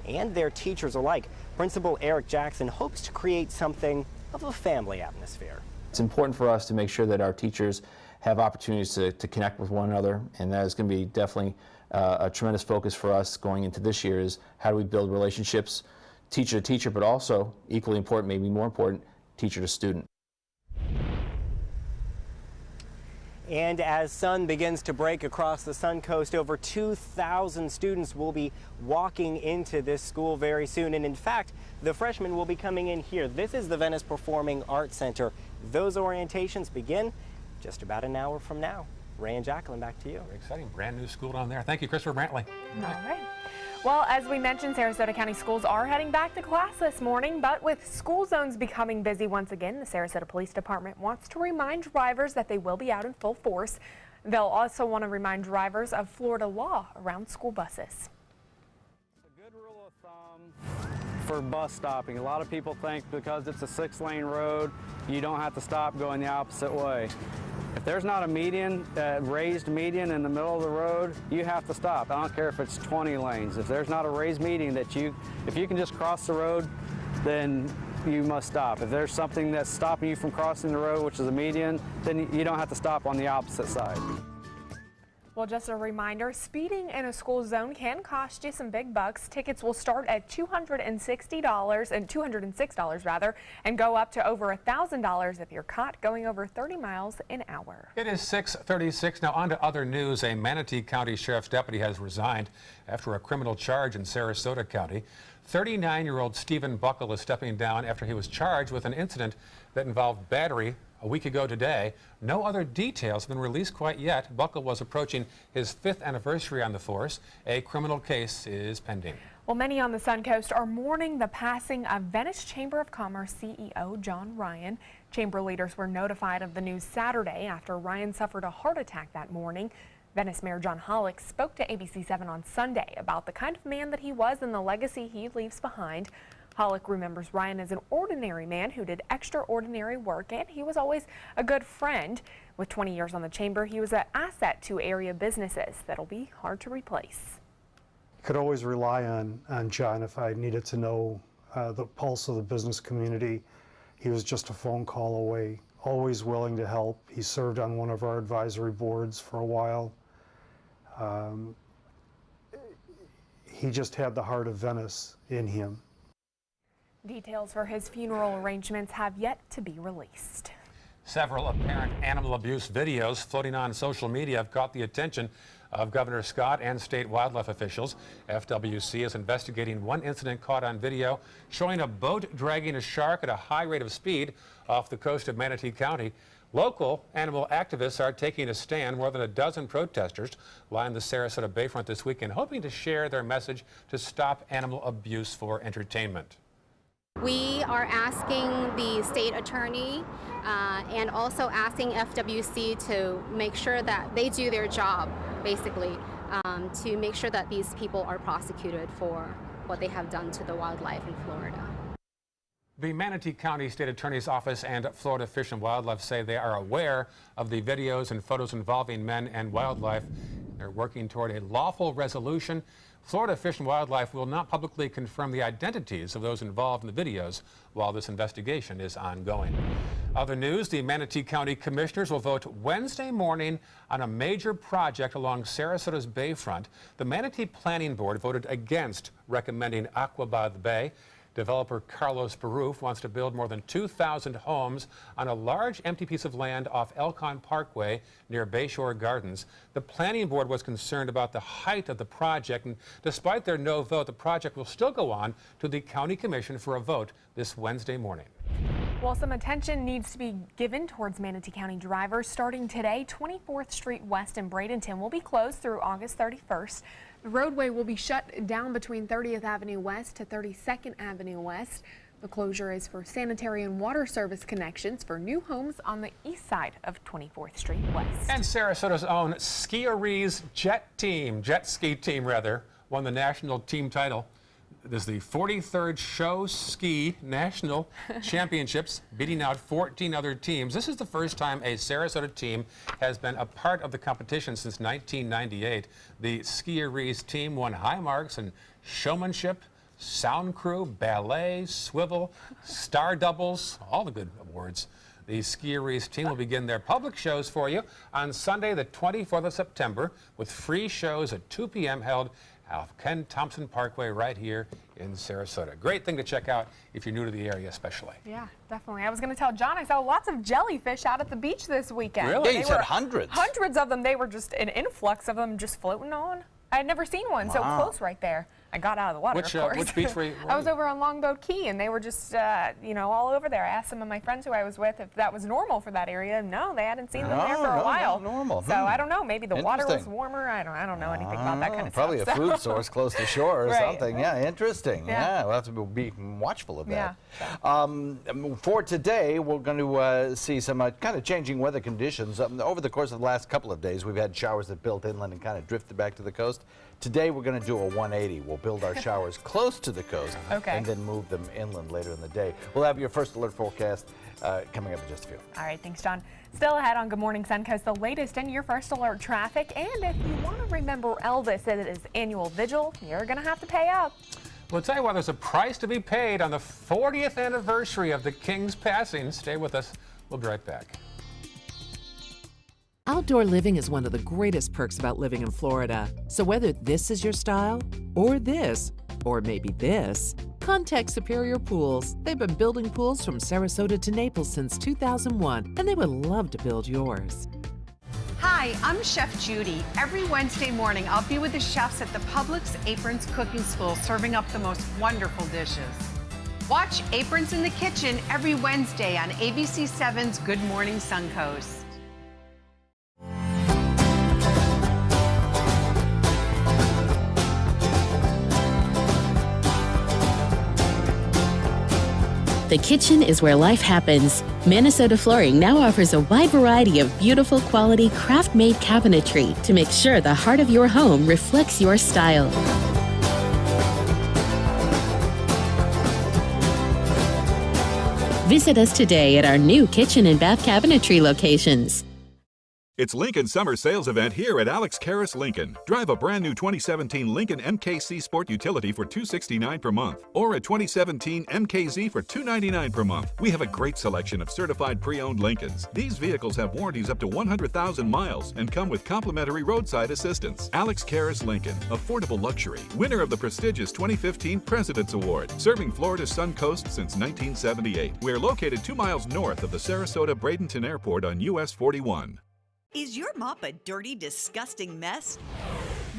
and their teachers alike. Principal Eric Jackson hopes to create something of a family atmosphere. It's important for us to make sure that our teachers have opportunities to connect with one another, and that is going to be definitely a tremendous focus for us going into this year is how do we build relationships, teacher to teacher, but also equally important, maybe more important, teacher to student. And as sun begins to break across the Suncoast, over 2,000 students will be walking into this school very soon. And in fact, the freshmen will be coming in here. This is the Venice Performing Arts Center. Those orientations begin just about an hour from now. Ray and Jacqueline, back to you. Very exciting. Brand new school down there. Thank you, Christopher Brantley. All right. Well, as we mentioned, Sarasota County schools are heading back to class this morning, but with school zones becoming busy once again, the Sarasota Police Department wants to remind drivers that they will be out in full force. They'll also want to remind drivers of Florida law around school buses. A good rule of thumb for bus stopping. A lot of people think because it's a 6-lane road, you don't have to stop going the opposite way. If there's not a median, raised median in the middle of the road, you have to stop. I don't care if it's 20 lanes. If there's not a raised median if you can just cross the road, then you must stop. If there's something that's stopping you from crossing the road, which is a median, then you don't have to stop on the opposite side. Well, just a reminder, speeding in a school zone can cost you some big bucks. Tickets will start at $206 rather, and go up to over $1,000 if you're caught going over 30 miles an hour. It is 6:36. Now on to other news. A Manatee County Sheriff's deputy has resigned after a criminal charge in Sarasota County. 39-year-old Stephen Buckle is stepping down after he was charged with an incident that involved battery a week ago today. No other details have been released quite yet. Buckle was approaching his 5th anniversary on the force. A criminal case is pending. Well, many on the Suncoast are mourning the passing of Venice Chamber of Commerce CEO John Ryan. Chamber leaders were notified of the news Saturday after Ryan suffered a heart attack that morning. Venice Mayor John Hollick spoke to ABC7 on Sunday about the kind of man that he was and the legacy he leaves behind. Hollick remembers Ryan as an ordinary man who did extraordinary work, and he was always a good friend. With 20 years on the chamber, he was an asset to area businesses that'll be hard to replace. Could always rely on John if I needed to know the pulse of the business community. He was just a phone call away, always willing to help. He served on one of our advisory boards for a while. He just had the heart of Venice in him. Details for his funeral arrangements have yet to be released. Several apparent animal abuse videos floating on social media have caught the attention of Governor Scott and state wildlife officials. FWC is investigating one incident caught on video showing a boat dragging a shark at a high rate of speed off the coast of Manatee County. Local animal activists are taking a stand. More than a dozen protesters lined the Sarasota Bayfront this weekend, hoping to share their message to stop animal abuse for entertainment. We are asking the state attorney and also asking FWC to make sure that they do their job, basically, to make sure that these people are prosecuted for what they have done to the wildlife in Florida. The Manatee County State Attorney's Office and Florida Fish and Wildlife say they are aware of the videos and photos involving men and wildlife. They're working toward a lawful resolution. Florida Fish and Wildlife will not publicly confirm the identities of those involved in the videos while this investigation is ongoing. Other news, the Manatee County Commissioners will vote Wednesday morning on a major project along Sarasota's Bayfront. The Manatee Planning Board voted against recommending Aquabad Bay. Developer Carlos Baruf wants to build more than 2,000 homes on a large empty piece of land off Elkhorn Parkway near Bayshore Gardens. The planning board was concerned about the height of the project, and despite their no vote, the project will still go on to the county commission for a vote this Wednesday morning. Well, some attention needs to be given towards Manatee County drivers. Starting today, 24th Street West in Bradenton will be closed through August 31st. The roadway will be shut down between 30th Avenue West to 32nd Avenue West. The closure is for sanitary and water service connections for new homes on the east side of 24th Street West. And Sarasota's own Ski-A-Ree's jet ski team, won the national team title. This is the 43rd Show Ski National Championships, beating out 14 other teams. This is the first time a Sarasota team has been a part of the competition since 1998. The Ski-A-Ree's team won high marks in showmanship, sound crew, ballet, swivel, star doubles, all the good awards. The Ski-A-Ree's team will begin their public shows for you on Sunday, the 24th of September, with free shows at 2 p.m. held off Ken Thompson Parkway right here in Sarasota. Great thing to check out if you're new to the area especially. Yeah, definitely. I was going to tell John I saw lots of jellyfish out at the beach this weekend. Really? Yeah, you said hundreds. Hundreds of them. They were just an influx of them just floating on. I had never seen one so close right there. I got out of the water, of course. Which beach were you? I was over on Longboat Key, and they were just, you know, all over there. I asked some of my friends who I was with if that was normal for that area. No, they hadn't seen them there for a while. Not normal. So I don't know. Maybe the water was warmer. I don't know anything about that kind of probably stuff. Probably a food source close to shore or Right. something. Yeah, interesting. Yeah, we'll have to be watchful of that. For today, we're going to see some kind of changing weather conditions. Over the course of the last couple of days, we've had showers that built inland and kind of drifted back to the coast. Today, we're going to do a 180. We'll build our showers close to the coast and then move them inland later in the day. We'll have your first alert forecast coming up in just a few. All right, thanks, John. Still ahead on Good Morning Suncoast, the latest in your first alert traffic. And if you want to remember Elvis at his annual vigil, you're going to have to pay up. We'll tell you why there's a price to be paid on the 40th anniversary of the King's passing. Stay with us. We'll be right back. Outdoor living is one of the greatest perks about living in Florida. So whether this is your style, or this, or maybe this, contact Superior Pools. They've been building pools from Sarasota to Naples since 2001, and they would love to build yours. Hi, I'm Chef Judy. Every Wednesday morning, I'll be with the chefs at the Publix Aprons Cooking School serving up the most wonderful dishes. Watch Aprons in the Kitchen every Wednesday on ABC7's Good Morning Suncoast. The kitchen is where life happens. Minnesota Flooring now offers a wide variety of beautiful quality craft-made cabinetry to make sure the heart of your home reflects your style. Visit us today at our new kitchen and bath cabinetry locations. It's Lincoln Summer Sales Event here at Alex Karras Lincoln. Drive a brand new 2017 Lincoln MKC Sport Utility for $269 per month, or a 2017 MKZ for $299 per month. We have a great selection of certified pre-owned Lincolns. These vehicles have warranties up to 100,000 miles and come with complimentary roadside assistance. Alex Karras Lincoln, affordable luxury, winner of the prestigious 2015 President's Award, serving Florida's Suncoast since 1978. We're located 2 miles north of the Sarasota-Bradenton Airport on US 41. Is your mop a dirty, disgusting mess?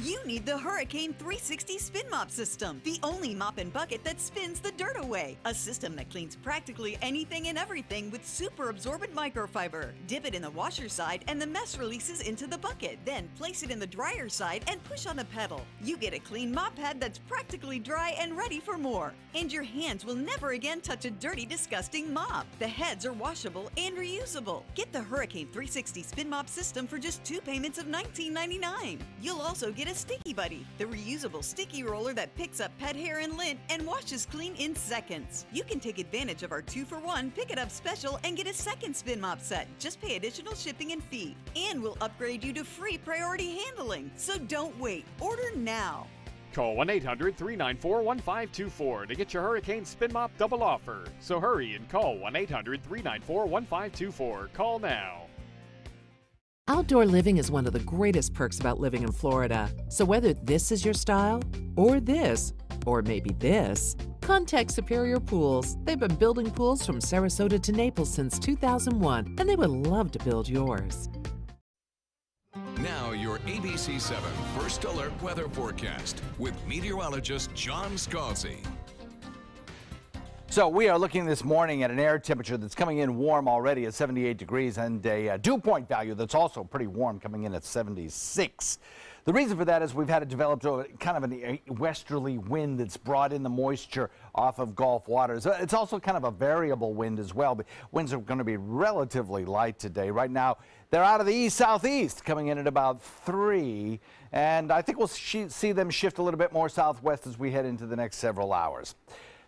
You need the Hurricane 360 Spin Mop System, the only mop and bucket that spins the dirt away. A system that cleans practically anything and everything with super absorbent microfiber. Dip it in the washer side and the mess releases into the bucket. Then place it in the dryer side and push on the pedal. You get a clean mop pad that's practically dry and ready for more. And your hands will never again touch a dirty, disgusting mop. The heads are washable and reusable. Get the Hurricane 360 Spin Mop System for just 2 payments of $19.99. You'll also get a Sticky Buddy, the reusable sticky roller that picks up pet hair and lint and washes clean in seconds. You can take advantage of our 2-for-1 Pick It Up special and get a second spin mop set. Just pay additional shipping and fee. And we'll upgrade you to free priority handling. So don't wait. Order now. Call 1-800-394-1524 to get your Hurricane Spin Mop double offer. So hurry and call 1-800-394-1524. Call now. Outdoor living is one of the greatest perks about living in Florida. So whether this is your style, or this, or maybe this, contact Superior Pools. They've been building pools from Sarasota to Naples since 2001, and they would love to build yours. Now your ABC7 First Alert Weather Forecast with meteorologist John Scalzi. So we are looking this morning at an air temperature that's coming in warm already at 78 degrees and a dew point value that's also pretty warm coming in at 76. The reason for that is we've had to develop kind of a westerly wind that's brought in the moisture off of Gulf waters. It's also kind of a variable wind as well. The winds are going to be relatively light today. Right now, they're out of the east-southeast, coming in at about 3. And I think we'll see them shift a little bit more southwest as we head into the next several hours.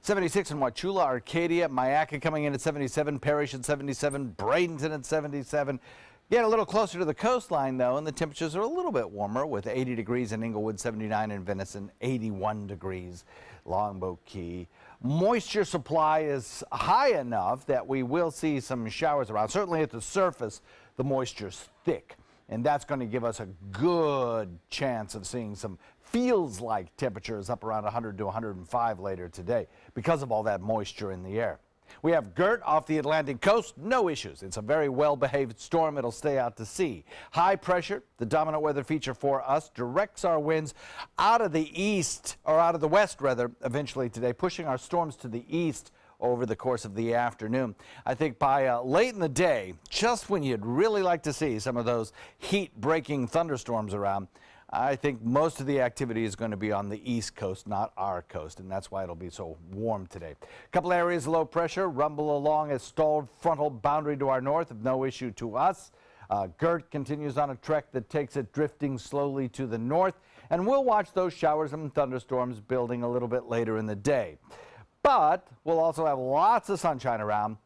76 in Wauchula, Arcadia, Mayaca coming in at 77, Parrish at 77, Bradenton at 77. Get a little closer to the coastline, though, and the temperatures are a little bit warmer with 80 degrees in Inglewood, 79 in Venice, and 81 degrees Longboat Key. Moisture supply is high enough that we will see some showers around. Certainly at the surface, the moisture's thick. and that's going to give us a good chance of seeing some feels like temperatures up around 100 to 105 later today because of all that moisture in the air. We have Gert off the Atlantic coast, no issues. It's a very well-behaved storm. It'll stay out to sea. High pressure, the dominant weather feature for us, directs our winds out of the east, or out of the west rather, eventually today, pushing our storms to the east over the course of the afternoon. I think by late in the day, just when you'd really like to see some of those heat-breaking thunderstorms around, I think most of the activity is going to be on the east coast, not our coast, and that's why it'll be so warm today. A couple areas of low pressure rumble along a stalled frontal boundary to our north of no issue to us. Gert continues on a trek that takes it drifting slowly to the north, and we'll watch those showers and thunderstorms building a little bit later in the day. But we'll also have lots of sunshine around.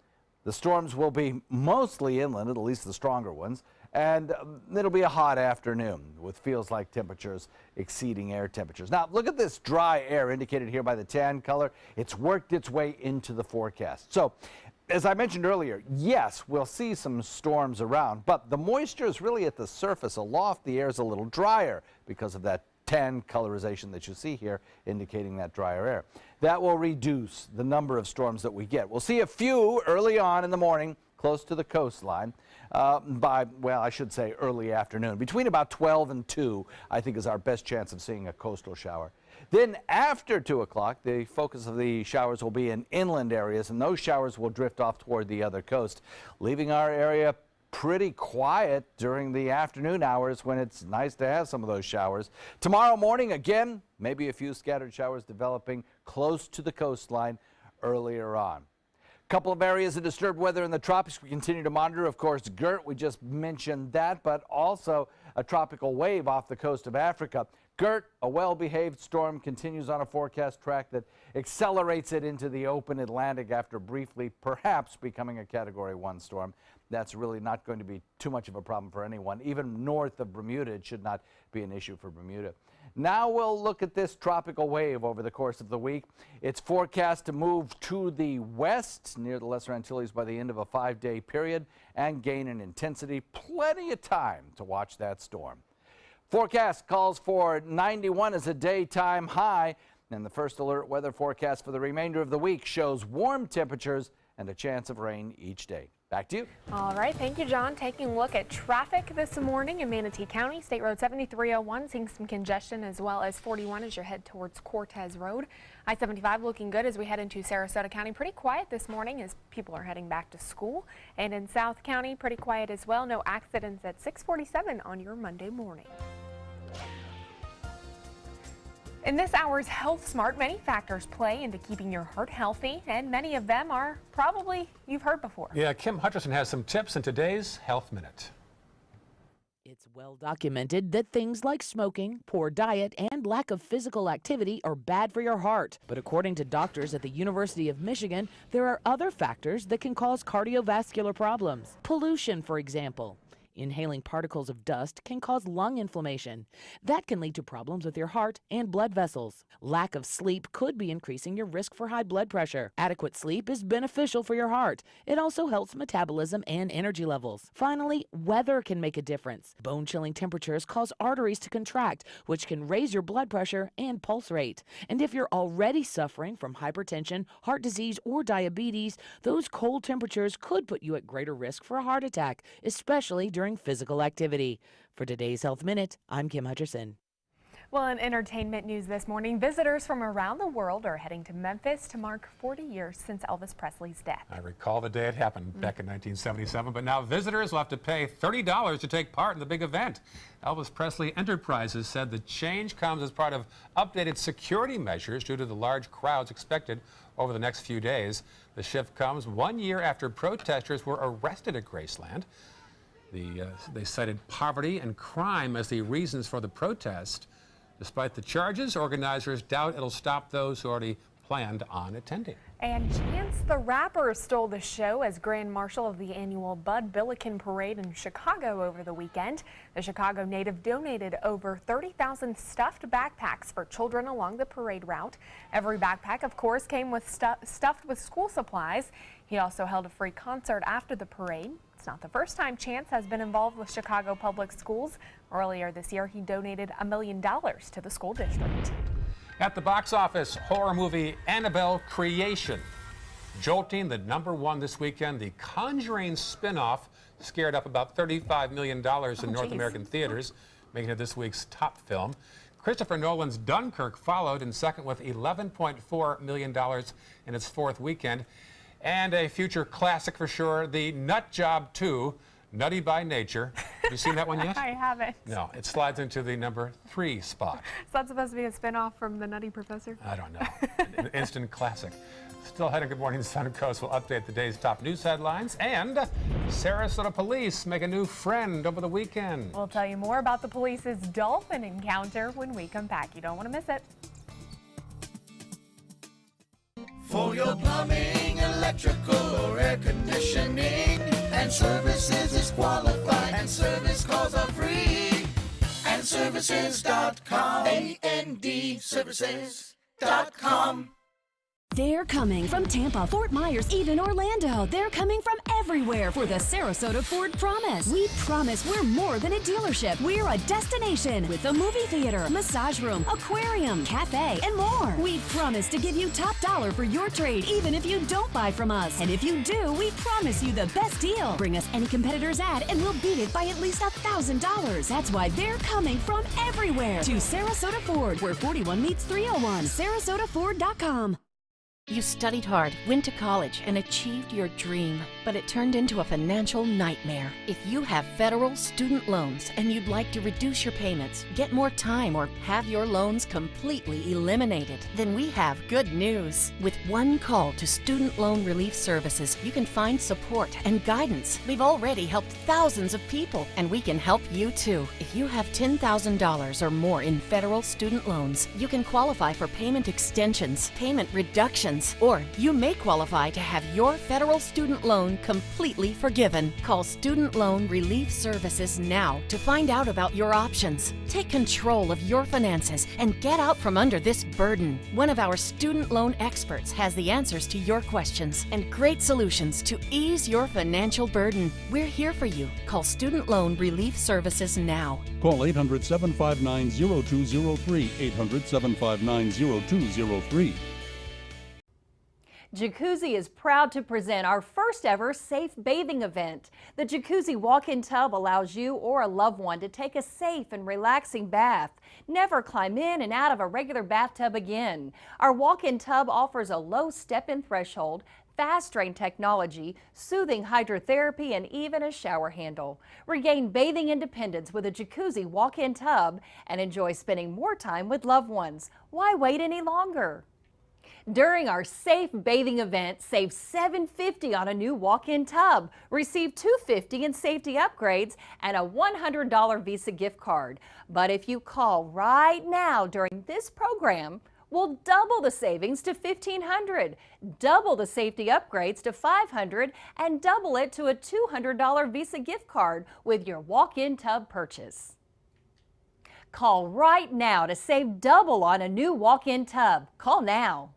The storms will be mostly inland, at least the stronger ones, and it'll be a hot afternoon with feels like temperatures exceeding air temperatures. Now, look at this dry air indicated here by the tan color. It's worked its way into the forecast. So, as I mentioned earlier, yes, we'll see some storms around, but the moisture is really at the surface. Aloft, the air is a little drier because of that tan colorization that you see here indicating that drier air. That will reduce the number of storms that we get. We'll see a few early on in the morning close to the coastline by, well, I should say early afternoon. Between about 12 and 2, I think, is our best chance of seeing a coastal shower. Then after 2 o'clock, the focus of the showers will be in inland areas, and those showers will drift off toward the other coast, leaving our area pretty quiet during the afternoon hours when it's nice to have some of those showers. Tomorrow morning, again, maybe a few scattered showers developing close to the coastline earlier on. Couple of areas of disturbed weather in the tropics we continue to monitor. Of course, Gert, we just mentioned that, but also a tropical wave off the coast of Africa. Gert, a well-behaved storm, continues on a forecast track that accelerates it into the open Atlantic after briefly perhaps becoming a Category 1 storm. That's really not going to be too much of a problem for anyone. Even north of Bermuda, it should not be an issue for Bermuda. Now we'll look at this tropical wave over the course of the week. It's forecast to move to the west near the Lesser Antilles by the end of a 5-day period and gain in intensity. Plenty of time to watch that storm. Forecast calls for 91 as a daytime high, and the first alert weather forecast for the remainder of the week shows warm temperatures and a chance of rain each day. Back to you. All right, thank you, John. Taking a look at traffic this morning in Manatee County. State Road 7301 seeing some congestion, as well as 41 as you head towards Cortez Road. I-75 looking good as we head into Sarasota County. Pretty quiet this morning as people are heading back to school. And in South County, pretty quiet as well. No accidents at 6:47 on your Monday morning. In this hour's Health Smart, many factors play into keeping your heart healthy, and many of them are probably you've heard before. Yeah, Kim Hutcherson has some tips in today's Health Minute. It's well documented that things like smoking, poor diet, and lack of physical activity are bad for your heart. But according to doctors at the University of Michigan, there are other factors that can cause cardiovascular problems. Pollution, for example. Inhaling particles of dust can cause lung inflammation. That can lead to problems with your heart and blood vessels. Lack of sleep could be increasing your risk for high blood pressure. Adequate sleep is beneficial for your heart. It also helps metabolism and energy levels. Finally, weather can make a difference. Bone-chilling temperatures cause arteries to contract, which can raise your blood pressure and pulse rate. And if you're already suffering from hypertension, heart disease, or diabetes, those cold temperatures could put you at greater risk for a heart attack, especially during physical activity. For today's Health Minute, I'm Kim Hutcherson. Well, in entertainment news this morning, visitors from around the world are heading to Memphis to mark 40 years since Elvis Presley's death. I recall the day it happened back in 1977, but now visitors will have to pay $30 to take part in the big event. Elvis Presley Enterprises said the change comes as part of updated security measures due to the large crowds expected over the next few days. The shift comes 1 year after protesters were arrested at Graceland. They cited poverty and crime as the reasons for the protest. Despite the charges, organizers doubt it'll stop those who already planned on attending. And Chance the Rapper stole the show as Grand Marshal of the annual Bud Billiken Parade in Chicago over the weekend. The Chicago native donated over 30,000 stuffed backpacks for children along the parade route. Every backpack, of course, came with stuffed with school supplies. He also held a free concert after the parade. It's not the first time Chance has been involved with Chicago Public Schools. Earlier this year, he donated $1 million to the school district. At the box office, horror movie Annabelle Creation. Jolting the #1 this weekend, the Conjuring spin-off scared up about $35 million in North American theaters, making it this week's top film. Christopher Nolan's Dunkirk followed in second with $11.4 million in its fourth weekend. And a future classic for sure, The Nut Job 2, Nutty by Nature. Have you seen that one yet? I haven't. No, it slides into the #3 spot. Is that supposed to be a spin-off from The Nutty Professor? I don't know. An instant classic. Still ahead of Good Morning Suncoast. We'll update the day's top news headlines. And Sarasota police make a new friend over the weekend. We'll tell you more about the police's dolphin encounter when we come back. You don't want to miss it. For your plumbing, electrical, or air conditioning, and services is qualified, and service calls are free. And services.com, AND services.com. They're coming from Tampa, Fort Myers, even Orlando. They're coming from everywhere for the Sarasota Ford Promise. We promise we're more than a dealership. We're a destination with a movie theater, massage room, aquarium, cafe, and more. We promise to give you top dollar for your trade, even if you don't buy from us. And if you do, we promise you the best deal. Bring us any competitor's ad and we'll beat it by at least $1,000. That's why they're coming from everywhere to Sarasota Ford, where 41 meets 301. SarasotaFord.com. You studied hard, went to college, and achieved your dream, but it turned into a financial nightmare. If you have federal student loans and you'd like to reduce your payments, get more time, or have your loans completely eliminated, then we have good news. With one call to Student Loan Relief Services, you can find support and guidance. We've already helped thousands of people, and we can help you too. If you have $10,000 or more in federal student loans, you can qualify for payment extensions, payment reductions, or you may qualify to have your federal student loan completely forgiven. Call Student Loan Relief Services now to find out about your options. Take control of your finances and get out from under this burden. One of our student loan experts has the answers to your questions and great solutions to ease your financial burden. We're here for you. Call Student Loan Relief Services now. Call 800-759-0203, 800-759-0203. Jacuzzi is proud to present our first ever safe bathing event. The Jacuzzi walk-in tub allows you or a loved one to take a safe and relaxing bath. Never climb in and out of a regular bathtub again. Our walk-in tub offers a low step-in threshold, fast drain technology, soothing hydrotherapy, and even a shower handle. Regain bathing independence with a Jacuzzi walk-in tub and enjoy spending more time with loved ones. Why wait any longer? During our safe bathing event, save $750 on a new walk-in tub. Receive $250 in safety upgrades and a $100 Visa gift card. But if you call right now during this program, we'll double the savings to $1,500, double the safety upgrades to $500, and double it to a $200 Visa gift card with your walk-in tub purchase. Call right now to save double on a new walk-in tub. Call now.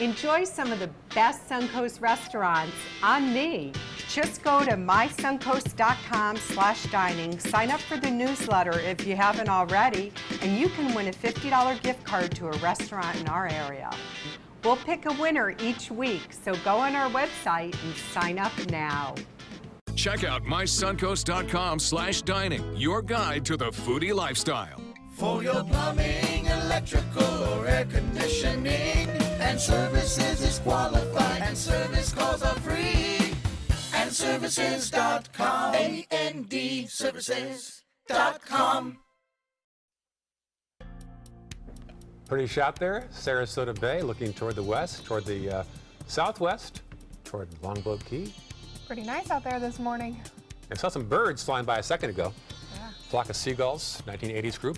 Enjoy some of the best Suncoast restaurants on me. Just go to mysuncoast.com/dining, sign up for the newsletter if you haven't already, and you can win a $50 gift card to a restaurant in our area. We'll pick a winner each week, so go on our website and sign up now. Check out mysuncoast.com/dining, your guide to the foodie lifestyle. For your plumbing, electrical, or air conditioning, and services is qualified, and service calls are free. And services.com, AND services.com. Pretty shot there. Sarasota Bay looking toward the west, toward the southwest, toward Longboat Key. Pretty nice out there this morning. I saw some birds flying by a second ago. Yeah. Flock of seagulls, 1980s group.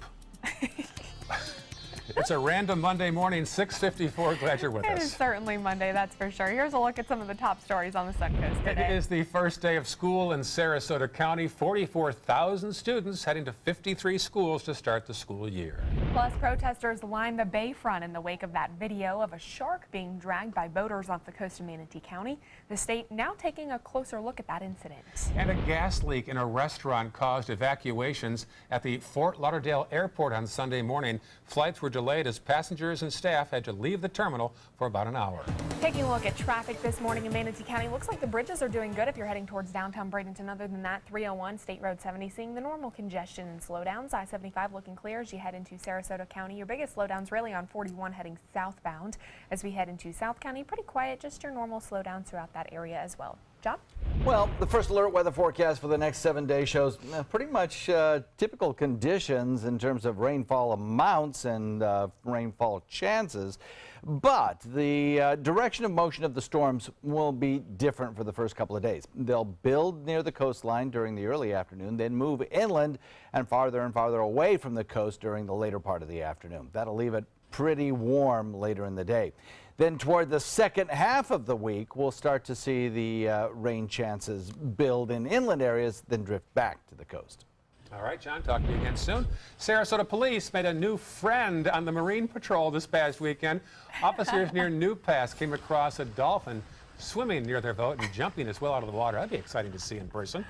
It's a random Monday morning, 6:54. Glad you're with us. It is certainly Monday, that's for sure. Here's a look at some of the top stories on the Suncoast today. It is the first day of school in Sarasota County. 44,000 students heading to 53 schools to start the school year. Plus, protesters lined the bayfront in the wake of that video of a shark being dragged by boaters off the coast of Manatee County. The state now taking a closer look at that incident. And a gas leak in a restaurant caused evacuations at the Fort Lauderdale airport on Sunday morning. Flights were delayed as passengers and staff had to leave the terminal for about an hour. Taking a look at traffic this morning in Manatee County, looks like the bridges are doing good if you're heading towards downtown Bradenton. Other than that, 301 State Road 70 seeing the normal congestion and slowdowns. I-75 looking clear as you head into Sarasota County. Your biggest slowdowns really on 41 heading southbound. As we head into South County, pretty quiet, just your normal slowdowns throughout that area as well. John? Well, the first alert weather forecast for the next 7 days shows pretty much typical conditions in terms of rainfall amounts and rainfall chances. But the direction of motion of the storms will be different for the first couple of days. They'll build near the coastline during the early afternoon, then move inland and farther away from the coast during the later part of the afternoon. That'll leave it pretty warm later in the day. Then toward the second half of the week, we'll start to see the rain chances build in inland areas, then drift back to the coast. All right, John, talk to you again soon. Sarasota police made a new friend on the Marine Patrol this past weekend. Officers near New Pass came across a dolphin swimming near their boat and jumping as well out of the water. That'd be exciting to see in person.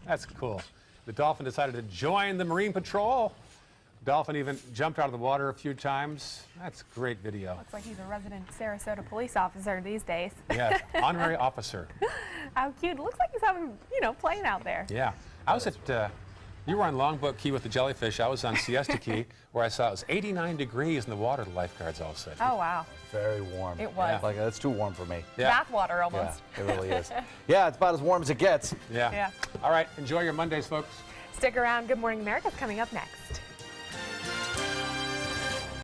That's cool. The dolphin decided to join the Marine Patrol. Dolphin even jumped out of the water a few times. That's great video. Looks like he's a resident Sarasota police officer these days. Yeah, honorary officer. How cute. Looks like he's having, playing out there. Yeah. I was at, you were on Longboat Key with the jellyfish. I was on Siesta Key where I saw it was 89 degrees in the water, the lifeguards all said. Oh, wow. Very warm. It was. Yeah. Like, that's too warm for me. Yeah. Bath water almost. Yeah, it really is. Yeah, it's about as warm as it gets. Yeah. All right, enjoy your Mondays, folks. Stick around. Good Morning America's coming up next.